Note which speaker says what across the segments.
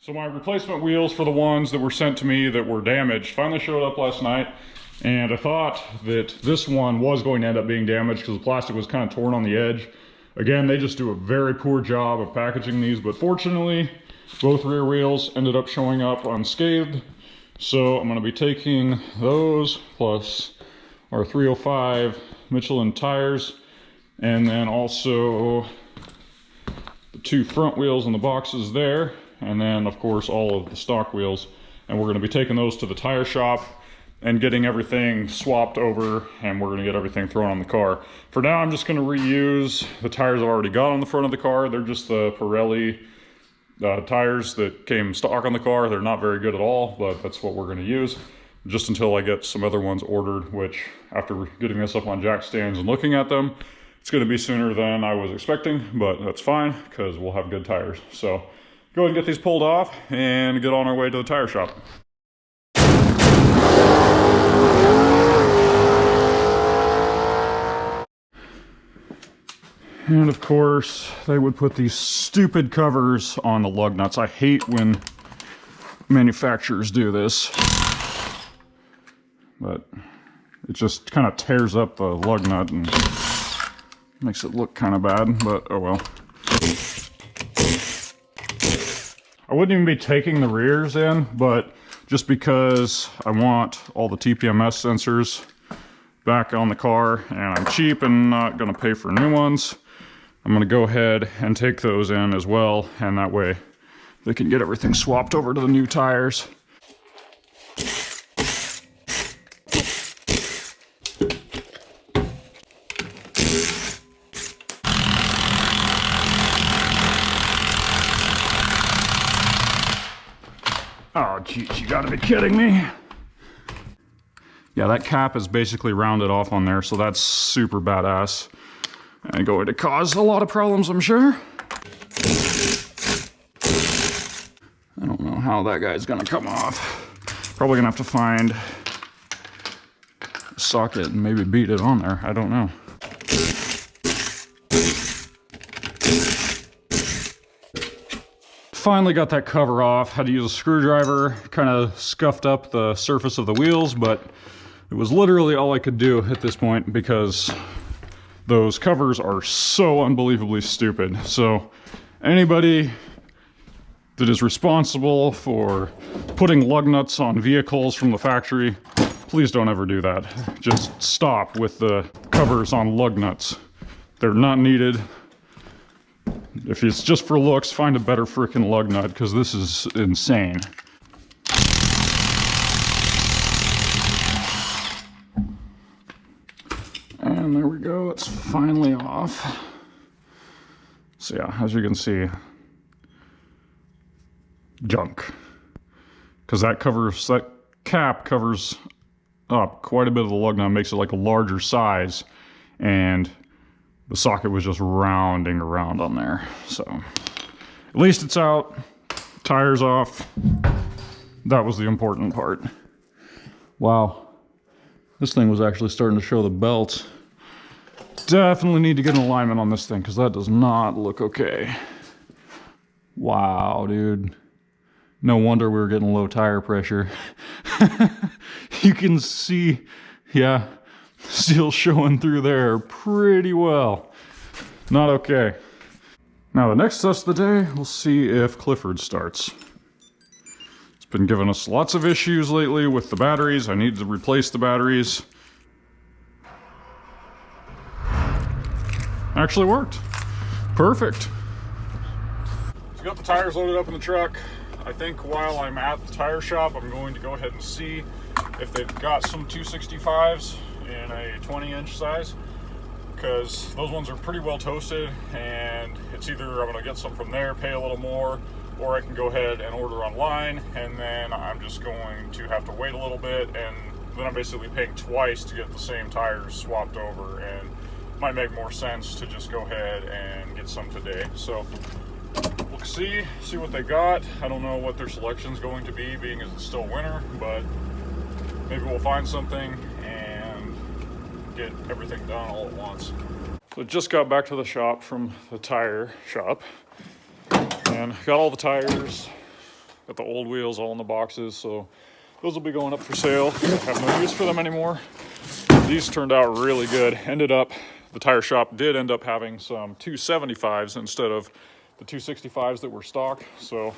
Speaker 1: So my replacement wheels for the ones that were sent to me that were damaged finally showed up last night, and I thought that this one was going to end up being damaged because the plastic was kind of torn on the edge. Again, they just do a very poor job of packaging these, but fortunately both rear wheels ended up showing up unscathed. So I'm going to be taking those plus our 305 Michelin tires, and then also the two front wheels in the boxes there, and then of course all of the stock wheels, and we're going to be taking those to the tire shop and getting everything swapped over, and we're going to get everything thrown on the car. For now, I'm just going to reuse the tires I've already got on the front of the car. They're just the Pirelli tires that came stock on the car. They're not very good at all, but that's what we're going to use just until I get some other ones ordered, which after getting this up on jack stands and looking at them, it's going to be sooner than I was expecting, but that's fine because we'll have good tires. So go ahead and get these pulled off and get on our way to the tire shop. And of course, they would put these stupid covers on the lug nuts. I hate when manufacturers do this, but it just kind of tears up the lug nut and makes it look kind of bad, but oh well. I wouldn't even be taking the rears in, but just because I want all the TPMS sensors back on the car and I'm cheap and not going to pay for new ones, I'm going to go ahead and take those in as well, and that way they can get everything swapped over to the new tires. Oh geez, you gotta be kidding me. Yeah, that cap is basically rounded off on there, so that's super badass. And going to cause a lot of problems, I'm sure. I don't know how that guy's gonna come off. Probably gonna have to find a socket and maybe beat it on there. I don't know. Finally got that cover off. Had to use a screwdriver, kind of scuffed up the surface of the wheels, but it was literally all I could do at this point because those covers are so unbelievably stupid. So anybody that is responsible for putting lug nuts on vehicles from the factory, please don't ever do that. Just stop with the covers on lug nuts. They're not needed. If it's just for looks, find a better freaking lug nut, because this is insane. And there we go, it's finally off. So yeah, as you can see, junk. Because that cap covers up quite a bit of the lug nut, makes it like a larger size, and the socket was just rounding around on there. So at least it's out, tires off. That was the important part. Wow, this thing was actually starting to show the belt. Definitely need to get an alignment on this thing because that does not look okay. Wow, dude. No wonder we were getting low tire pressure. You can see, yeah, still showing through there pretty well. Not okay. Now the next test of the day, we'll see if Clifford starts. It's been giving us lots of issues lately with the batteries. I need to replace the batteries. Actually worked. Perfect. So got the tires loaded up in the truck. I think while I'm at the tire shop, I'm going to go ahead and see if they've got some 265s in a 20-inch size, because those ones are pretty well toasted, and it's either I'm going to get some from there, pay a little more, or I can go ahead and order online, and then I'm just going to have to wait a little bit, and then I'm basically paying twice to get the same tires swapped over, and it might make more sense to just go ahead and get some today. So we'll see what they got. I don't know what their selection's going to be, being as it's still winter, but maybe we'll find something and get everything done all at once. So just got back to the shop from the tire shop and got all the tires Got the old wheels all in the boxes, so those will be going up for sale. I have no use for them anymore. These turned out really good. The tire shop did end up having some 275s instead of the 265s that were stock, so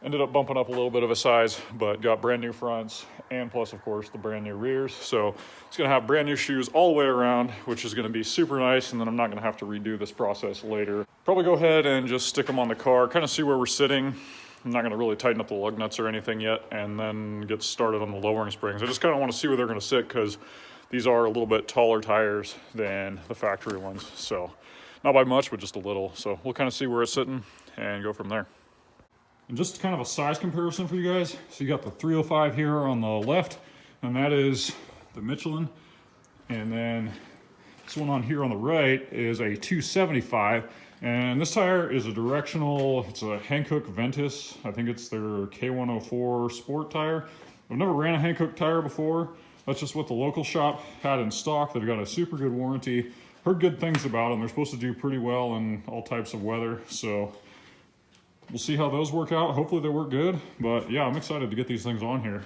Speaker 1: ended up bumping up a little bit of a size, but got brand new fronts and plus, of course, the brand new rears. So it's gonna have brand new shoes all the way around, which is gonna be super nice, and then I'm not gonna have to redo this process later. Probably go ahead and just stick them on the car, kind of see where we're sitting. I'm not gonna really tighten up the lug nuts or anything yet, and then get started on the lowering springs. I just kind of want to see where they're gonna sit, because these are a little bit taller tires than the factory ones. So not by much, but just a little. So we'll kind of see where it's sitting and go from there. And just kind of a size comparison for you guys. So you got the 305 here on the left, and that is the Michelin. And then this one on here on the right is a 275. And this tire is a directional, it's a Hankook Ventus. I think it's their K104 sport tire. I've never ran a Hankook tire before. That's just what the local shop had in stock. They've got a super good warranty. Heard good things about them. They're supposed to do pretty well in all types of weather. So we'll see how those work out. Hopefully they work good, but yeah, I'm excited to get these things on here.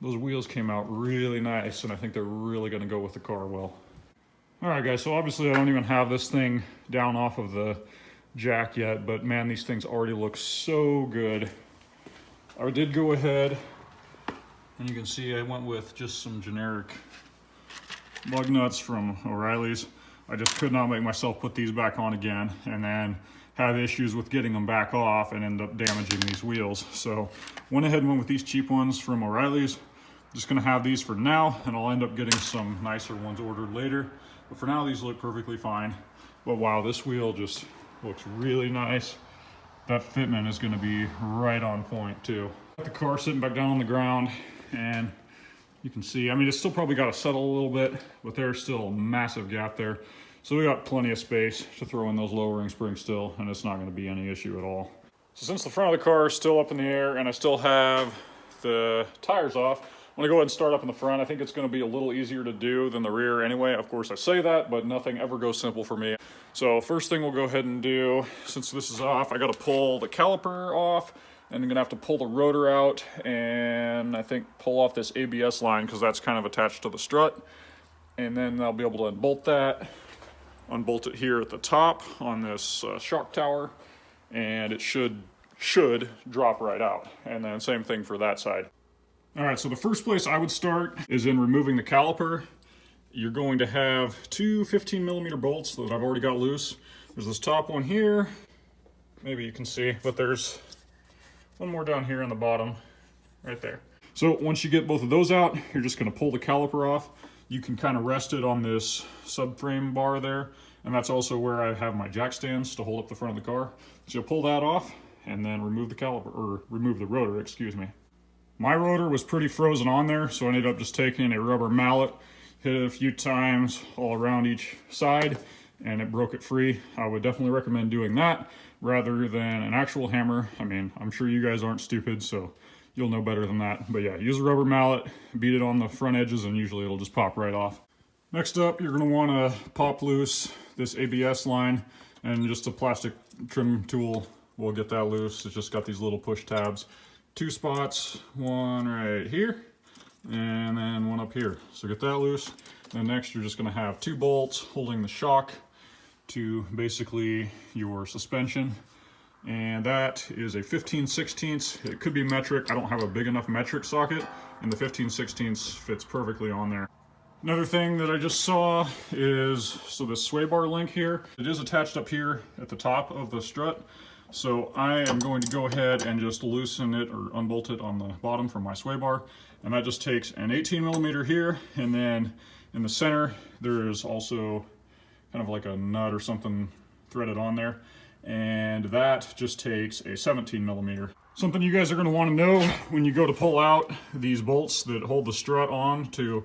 Speaker 1: Those wheels came out really nice, and I think they're really gonna go with the car well. All right, guys, so obviously I don't even have this thing down off of the jack yet, but man, these things already look so good. I did go ahead, and you can see I went with just some generic lug nuts from O'Reilly's. I just could not make myself put these back on again, and then have issues with getting them back off and end up damaging these wheels. So went ahead and went with these cheap ones from O'Reilly's. Just gonna have these for now, and I'll end up getting some nicer ones ordered later. But for now, these look perfectly fine. But wow, this wheel just looks really nice. That fitment is gonna be right on point too. Got the car sitting back down on the ground, and you can see, I mean, it's still probably gotta settle a little bit, but there's still a massive gap there. So we got plenty of space to throw in those lowering springs still, and it's not gonna be any issue at all. So since the front of the car is still up in the air and I still have the tires off, I'm gonna go ahead and start up in the front. I think it's gonna be a little easier to do than the rear anyway. Of course I say that, but nothing ever goes simple for me. So first thing we'll go ahead and do, since this is off, I gotta pull the caliper off, and I'm gonna have to pull the rotor out, and I think pull off this ABS line, because that's kind of attached to the strut. And then I'll be able to unbolt that, unbolt it here at the top on this shock tower, and it should drop right out. And then same thing for that side. All right, so the first place I would start is in removing the caliper. You're going to have two 15mm bolts that I've already got loose. There's this top one here, maybe you can see, but there's one more down here on the bottom, right there. So once you get both of those out, you're just gonna pull the caliper off. You can kind of rest it on this subframe bar there, and that's also where I have my jack stands to hold up the front of the car. So you'll pull that off and then remove the caliper, or remove the rotor, excuse me. My rotor was pretty frozen on there, so I ended up just taking a rubber mallet, hit it a few times all around each side, and it broke it free. I would definitely recommend doing that rather than an actual hammer. I mean, I'm sure you guys aren't stupid, so you'll know better than that. But yeah, use a rubber mallet, beat it on the front edges, and usually it'll just pop right off. Next up, you're gonna wanna pop loose this ABS line, and just a plastic trim tool will get that loose. It's just got these little push tabs. Two spots, one right here, and then one up here. So get that loose. And next you're just gonna have two bolts holding the shock to basically your suspension. And that is a 15/16. It could be metric. I don't have a big enough metric socket, and the 15/16 fits perfectly on there. Another thing that I just saw is, so the sway bar link here, it is attached up here at the top of the strut. So I am going to go ahead and just loosen it or unbolt it on the bottom from my sway bar. And that just takes an 18mm here, and then in the center, there's also kind of like a nut or something threaded on there. And that just takes a 17mm. Something you guys are gonna wanna know when you go to pull out these bolts that hold the strut on to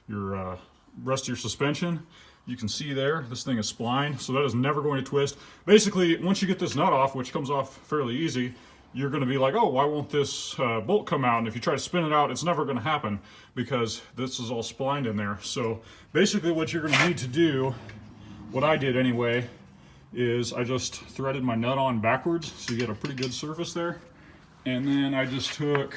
Speaker 1: your rest of your suspension, you can see there, this thing is splined, so that is never going to twist. Basically, once you get this nut off, which comes off fairly easy, you're gonna be like, oh, why won't this bolt come out? And if you try to spin it out, it's never gonna happen because this is all splined in there. So basically what you're gonna need to do, what I did anyway, is I just threaded my nut on backwards, so you get a pretty good surface there. And then I just took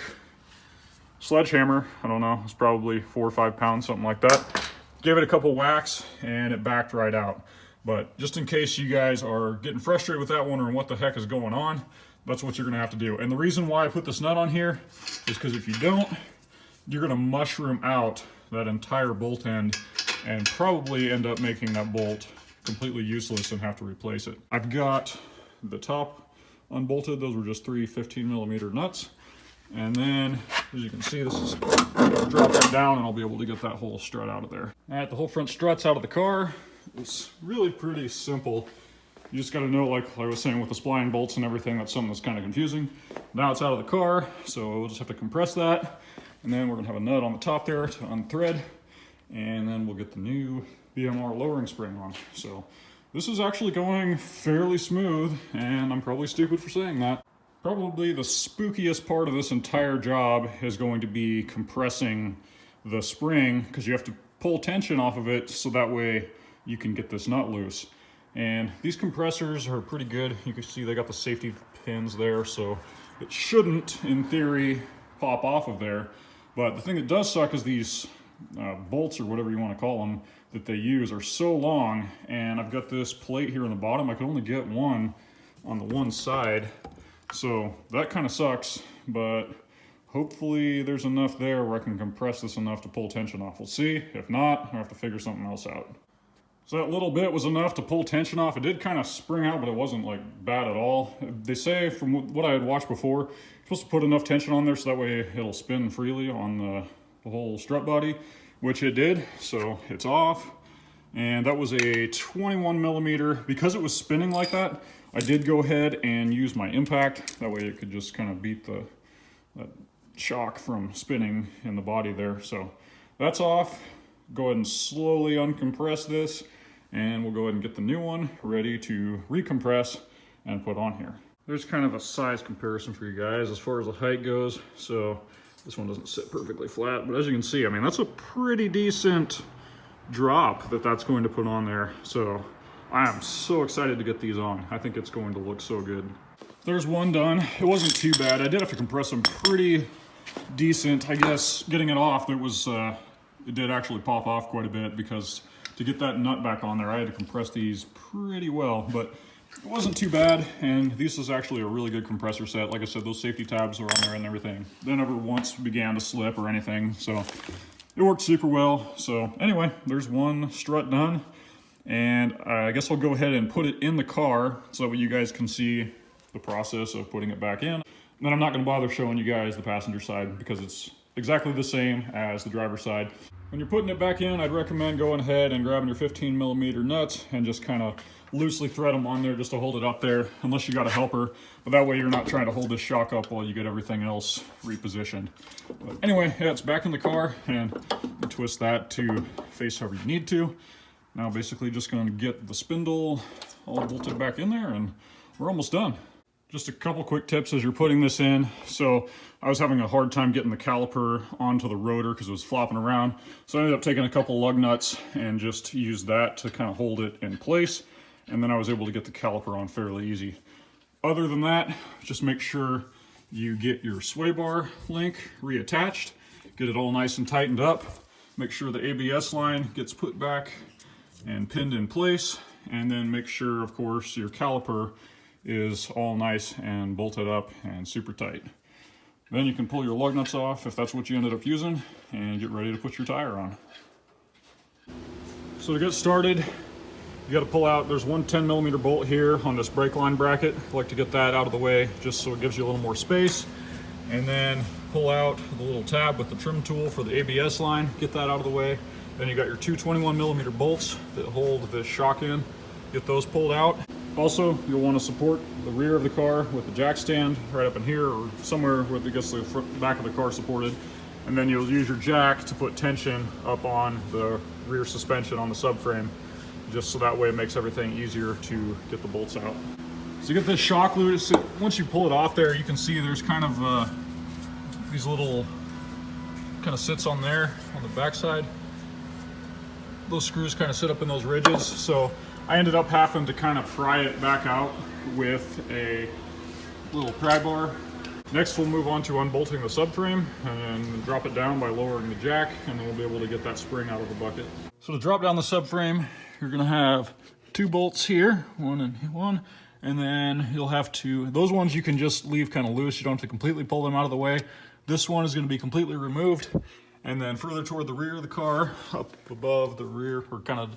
Speaker 1: sledgehammer, I don't know, it's probably 4 or 5 pounds, something like that. Gave it a couple whacks and it backed right out. But just in case you guys are getting frustrated with that, wondering what the heck is going on, that's what you're gonna have to do. And the reason why I put this nut on here is because if you don't, you're gonna mushroom out that entire bolt end and probably end up making that bolt completely useless and have to replace it. I've got the top unbolted. Those were just 3 15mm nuts. And then, as you can see, this is drop that down and I'll be able to get that whole strut out of there. All right, the whole front strut's out of the car. It's really pretty simple. You just gotta know, like I was saying with the spline bolts and everything, that's something that's kind of confusing. Now it's out of the car, so we'll just have to compress that. And then we're gonna have a nut on the top there to unthread. And then we'll get the new BMR lowering spring on. So this is actually going fairly smooth, and I'm probably stupid for saying that. Probably the spookiest part of this entire job is going to be compressing the spring, because you have to pull tension off of it so that way you can get this nut loose. And these compressors are pretty good. You can see they got the safety pins there, so it shouldn't, in theory, pop off of there. But the thing that does suck is these bolts, or whatever you want to call them, that they use are so long, and I've got this plate here on the bottom. I could only get one on the one side. So that kind of sucks, but hopefully there's enough there where I can compress this enough to pull tension off. We'll see. If not, I'll have to figure something else out. So that little bit was enough to pull tension off. It did kind of spring out, but it wasn't like bad at all. They say, from what I had watched before, you're supposed to put enough tension on there so that way it'll spin freely on the whole strut body, which it did. So it's off. And that was a 21mm. Because it was spinning like that, I did go ahead and use my impact. That way it could just kind of beat that shock from spinning in the body there. So that's off. Go ahead and slowly uncompress this, and we'll go ahead and get the new one ready to recompress and put on here. There's kind of a size comparison for you guys as far as the height goes. So this one doesn't sit perfectly flat, but as you can see, I mean, that's a pretty decent drop that's going to put on there. So I am so excited to get these on. I think it's going to look so good. There's one done. It wasn't too bad. I did have to compress them pretty decent. I guess getting it off, it did actually pop off quite a bit, because to get that nut back on there, I had to compress these pretty well, but it wasn't too bad. And this is actually a really good compressor set. Like I said, those safety tabs are on there and everything. They never once began to slip or anything, so it worked super well. So anyway, there's one strut done. And I guess I'll go ahead and put it in the car so that you guys can see the process of putting it back in. And then I'm not going to bother showing you guys the passenger side, because it's exactly the same as the driver's side. When you're putting it back in, I'd recommend going ahead and grabbing your 15mm nuts and just kind of loosely thread them on there just to hold it up there, unless you got a helper. But that way you're not trying to hold this shock up while you get everything else repositioned. But anyway, yeah, it's back in the car, and you twist that to face however you need to. Now basically just going to get the spindle all bolted back in there, and we're almost done. Just a couple quick tips as you're putting this in. So I was having a hard time getting the caliper onto the rotor because it was flopping around. So I ended up taking a couple lug nuts and just used that to kind of hold it in place. And then I was able to get the caliper on fairly easy. Other than that, just make sure you get your sway bar link reattached, get it all nice and tightened up. Make sure the ABS line gets put back and pinned in place. And then make sure, of course, your caliper is all nice and bolted up and super tight. Then you can pull your lug nuts off if that's what you ended up using, and get ready to put your tire on. So to get started, you got to pull out, there's one 10mm bolt here on this brake line bracket. I like to get that out of the way just so it gives you a little more space. And then pull out the little tab with the trim tool for the ABS line, get that out of the way. Then you got your two 21mm bolts that hold this shock in, get those pulled out. Also, you'll want to support the rear of the car with the jack stand right up in here, or somewhere where it gets the back of the car supported. And then you'll use your jack to put tension up on the rear suspension on the subframe, just so that way it makes everything easier to get the bolts out. So you get this shock loose. Once you pull it off there, you can see there's kind of these little kind of sits on there on the backside. Those screws kind of sit up in those ridges. So I ended up having to kind of pry it back out with a little pry bar. Next, we'll move on to unbolting the subframe and drop it down by lowering the jack, and then we'll be able to get that spring out of the bucket. So to drop down the subframe, you're gonna have 2 bolts here, one and one, and then you'll have to, those ones you can just leave kind of loose. You don't have to completely pull them out of the way. This one is gonna be completely removed. And then further toward the rear of the car, up above the rear, or kind of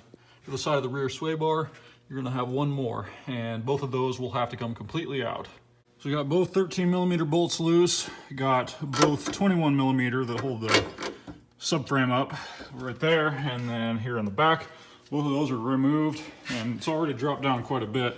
Speaker 1: to the side of the rear sway bar, you're gonna have one more, and both of those will have to come completely out. So you got both 13mm bolts loose, you got both 21mm that hold the subframe up right there, and then here in the back, both of those are removed, and it's already dropped down quite a bit.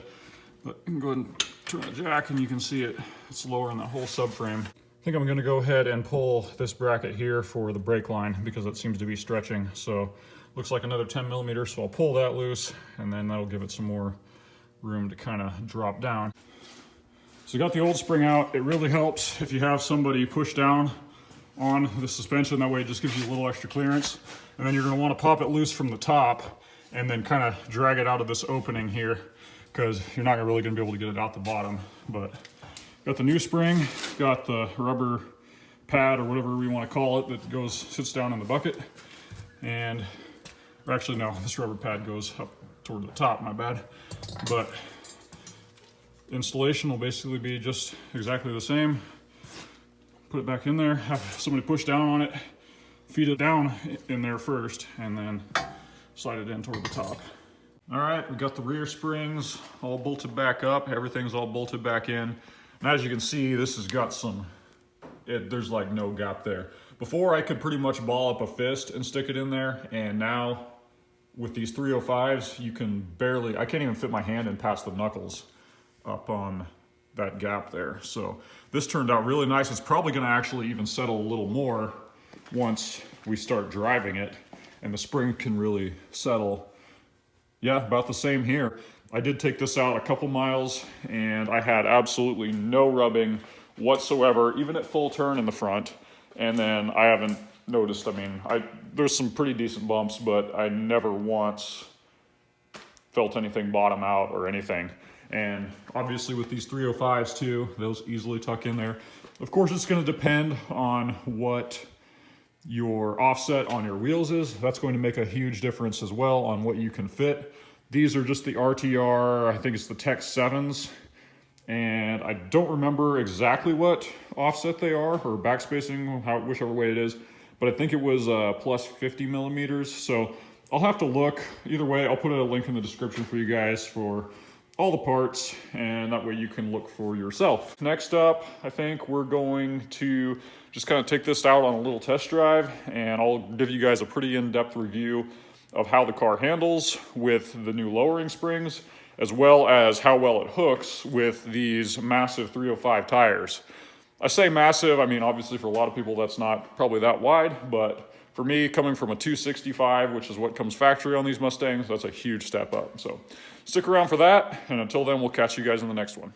Speaker 1: But you can go ahead and turn the jack and you can see it's lowering the whole subframe. I think I'm gonna go ahead and pull this bracket here for the brake line because it seems to be stretching. So looks like another 10mm, so I'll pull that loose, and then that'll give it some more room to kind of drop down. So you got the old spring out. It really helps if you have somebody push down on the suspension. That way it just gives you a little extra clearance. And then you're gonna wanna pop it loose from the top and then kind of drag it out of this opening here, because you're not really gonna be able to get it out the bottom. But got the new spring, got the rubber pad or whatever we wanna call it that sits down in the bucket. And, or actually no, this rubber pad goes up toward the top, my bad. But installation will basically be just exactly the same. Put it back in there, have somebody push down on it, feed it down in there first, and then slide it in toward the top. All right, we got the rear springs all bolted back up. Everything's all bolted back in. And as you can see, this has got there's like no gap there. Before I could pretty much ball up a fist and stick it in there, and now with these 305s, I can't even fit my hand in past the knuckles up on that gap there. So this turned out really nice. It's probably gonna actually even settle a little more once we start driving it, and the spring can really settle. Yeah, about the same here. I did take this out a couple miles, and I had absolutely no rubbing whatsoever, even at full turn in the front. And then I haven't noticed, there's some pretty decent bumps, but I never once felt anything bottom out or anything. And obviously with these 305s too, those easily tuck in there. Of course, it's gonna depend on what your offset on your wheels is. That's going to make a huge difference as well on what you can fit. These are just the RTR, I think it's the Tech 7s. And I don't remember exactly what offset they are, or backspacing, whichever way it is. But I think it was plus 50mm. So I'll have to look. Either way, I'll put a link in the description for you guys for all the parts, and that way you can look for yourself. Next up, I think we're going to just kind of take this out on a little test drive, and I'll give you guys a pretty in-depth review of how the car handles with the new lowering springs, as well as how well it hooks with these massive 305 tires. I say massive, obviously for a lot of people that's not probably that wide, but for me, coming from a 265, which is what comes factory on these Mustangs, that's a huge step up. So stick around for that, and until then, we'll catch you guys in the next one.